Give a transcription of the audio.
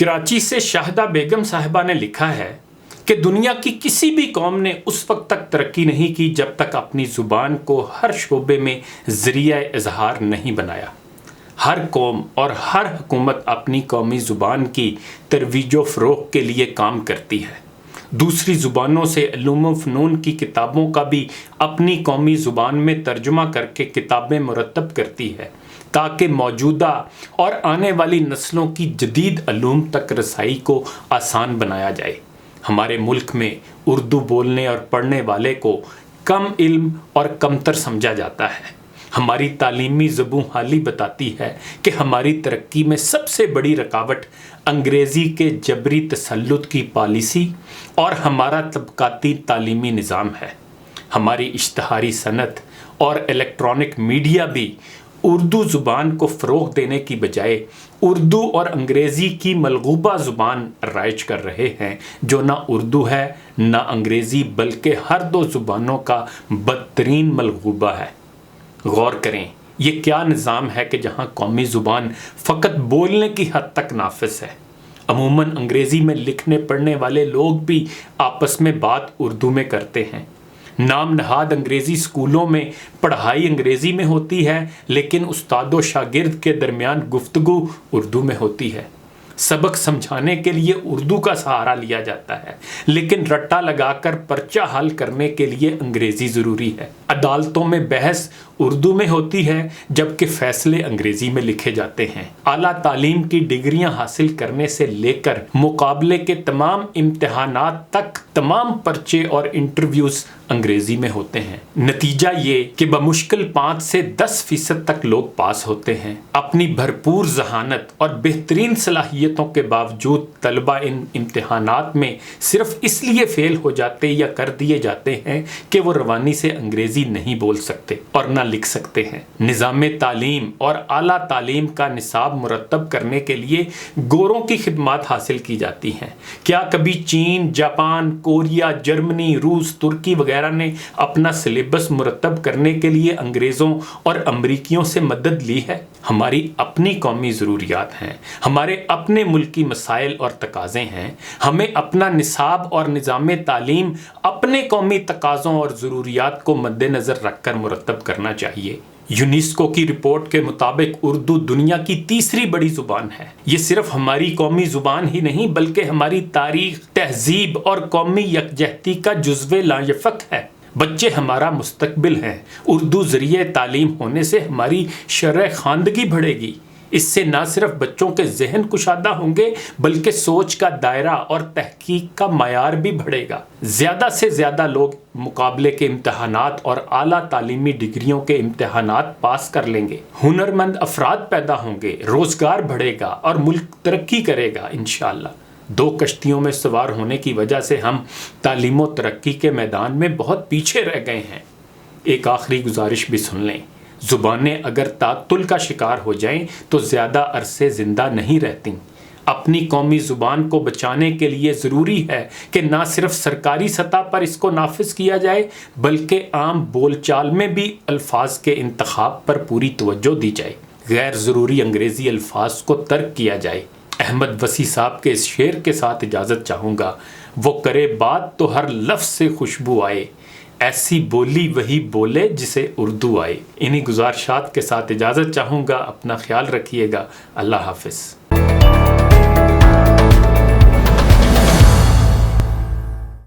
کراچی سے شاہدہ بیگم صاحبہ نے لکھا ہے کہ دنیا کی کسی بھی قوم نے اس وقت تک ترقی نہیں کی جب تک اپنی زبان کو ہر شعبے میں ذریعہ اظہار نہیں بنایا۔ ہر قوم اور ہر حکومت اپنی قومی زبان کی ترویج و فروغ کے لیے کام کرتی ہے۔ دوسری زبانوں سے علوم و فنون کی کتابوں کا بھی اپنی قومی زبان میں ترجمہ کر کے کتابیں مرتب کرتی ہے تاکہ موجودہ اور آنے والی نسلوں کی جدید علوم تک رسائی کو آسان بنایا جائے۔ ہمارے ملک میں اردو بولنے اور پڑھنے والے کو کم علم اور کمتر سمجھا جاتا ہے۔ ہماری تعلیمی زبوں حالی بتاتی ہے کہ ہماری ترقی میں سب سے بڑی رکاوٹ انگریزی کے جبری تسلط کی پالیسی اور ہمارا طبقاتی تعلیمی نظام ہے۔ ہماری اشتہاری صنعت اور الیکٹرانک میڈیا بھی اردو زبان کو فروغ دینے کی بجائے اردو اور انگریزی کی ملغوبہ زبان رائج کر رہے ہیں، جو نہ اردو ہے نہ انگریزی بلکہ ہر دو زبانوں کا بدترین ملغوبہ ہے۔ غور کریں، یہ کیا نظام ہے کہ جہاں قومی زبان فقط بولنے کی حد تک نافذ ہے۔ عموماً انگریزی میں لکھنے پڑھنے والے لوگ بھی آپس میں بات اردو میں کرتے ہیں۔ نام نہاد انگریزی اسکولوں میں پڑھائی انگریزی میں ہوتی ہے، لیکن استاد و شاگرد کے درمیان گفتگو اردو میں ہوتی ہے۔ سبق سمجھانے کے لیے اردو کا سہارا لیا جاتا ہے، لیکن رٹا لگا کر پرچہ حل کرنے کے لیے انگریزی ضروری ہے۔ عدالتوں میں بحث اردو میں ہوتی ہے جبکہ فیصلے انگریزی میں لکھے جاتے ہیں۔ اعلیٰ تعلیم کی ڈگریاں حاصل کرنے سے لے کر مقابلے کے تمام امتحانات تک تمام پرچے اور انٹرویوز انگریزی میں ہوتے ہیں۔ نتیجہ یہ کہ بمشکل 5 سے 10% تک لوگ پاس ہوتے ہیں۔ اپنی بھرپور ذہانت اور بہترین صلاحیتوں کے باوجود طلبہ ان امتحانات میں صرف اس لیے فیل ہو جاتے یا کر دیے جاتے ہیں کہ وہ روانی سے انگریزی نہیں بول سکتے اور نہ لکھ سکتے ہیں۔ نظام تعلیم اور اعلیٰ تعلیم کا نصاب مرتب کرنے کے لیے گوروں کی خدمات حاصل کی جاتی ہیں۔ کیا کبھی چین، جاپان، کوریا، جرمنی، روس، ترکی وغیرہ نے اپنا سلیبس مرتب کرنے کے لیے انگریزوں اور امریکیوں سے مدد لی ہے؟ ہماری اپنی قومی ضروریات ہیں، ہمارے اپنے ملکی مسائل اور تقاضے ہیں۔ ہمیں اپنا نصاب اور نظام تعلیم اپنے قومی تقاضوں اور ضروریات کو مد نظر رکھ کر مرتب کرنا چاہیے۔ یونیسکو کی رپورٹ کے مطابق اردو دنیا کی تیسری بڑی زبان ہے۔ یہ صرف ہماری قومی زبان ہی نہیں بلکہ ہماری تاریخ، تہذیب اور قومی یکجہتی کا جزو لایفق ہے۔ بچے ہمارا مستقبل ہیں۔ اردو ذریعہ تعلیم ہونے سے ہماری شرح خواندگی بڑھے گی۔ اس سے نہ صرف بچوں کے ذہن کشادہ ہوں گے بلکہ سوچ کا دائرہ اور تحقیق کا معیار بھی بڑھے گا۔ زیادہ سے زیادہ لوگ مقابلے کے امتحانات اور اعلیٰ تعلیمی ڈگریوں کے امتحانات پاس کر لیں گے۔ ہنرمند افراد پیدا ہوں گے، روزگار بڑھے گا اور ملک ترقی کرے گا انشاءاللہ۔ 2 کشتیوں میں سوار ہونے کی وجہ سے ہم تعلیم و ترقی کے میدان میں بہت پیچھے رہ گئے ہیں۔ ایک آخری گزارش بھی سن لیں، زبانیں اگر تعطل کا شکار ہو جائیں تو زیادہ عرصے زندہ نہیں رہتیں۔ اپنی قومی زبان کو بچانے کے لیے ضروری ہے کہ نہ صرف سرکاری سطح پر اس کو نافذ کیا جائے بلکہ عام بول چال میں بھی الفاظ کے انتخاب پر پوری توجہ دی جائے۔ غیر ضروری انگریزی الفاظ کو ترک کیا جائے۔ احمد وصی صاحب کے اس شعر کے ساتھ اجازت چاہوں گا، وہ کرے بات تو ہر لفظ سے خوشبو آئے، ایسی بولی وہی بولے جسے اردو آئے۔ انہی گزارشات کے ساتھ اجازت چاہوں گا۔ اپنا خیال رکھیے گا۔ اللہ حافظ۔